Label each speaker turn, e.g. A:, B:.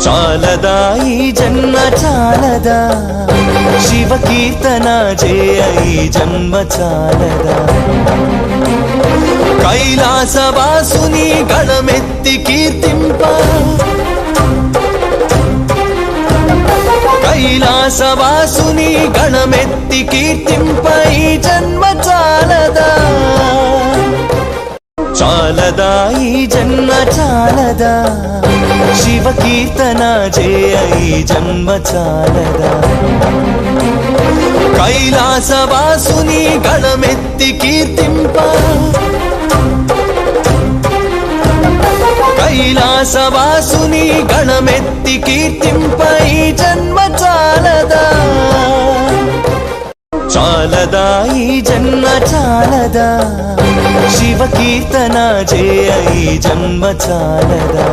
A: చాలదా ఈ జన్మ చాలదా శివ కీర్తన చేయ ఈ జన్మ చాలదా కైలాసవాసుని గణమెత్తి కీర్తింప కైలాసవాసుని గణమెత్తి కీర్తింప ఈ జన్మ చాలదా చాలదా ఈ జన్మ చాలదా శివ కీర్తన చేయ ఈ జన్మ చాలదా కైలాసవాసుని గణమెత్తి కీర్తింప కైలాసవాసుని గణమెత్తి కీర్తింప ఈ జన్మ చాలదా చాలదా ఈ జన్మ చాలదా శివ కీర్తన చేయ ఈ జన్మ చాలదా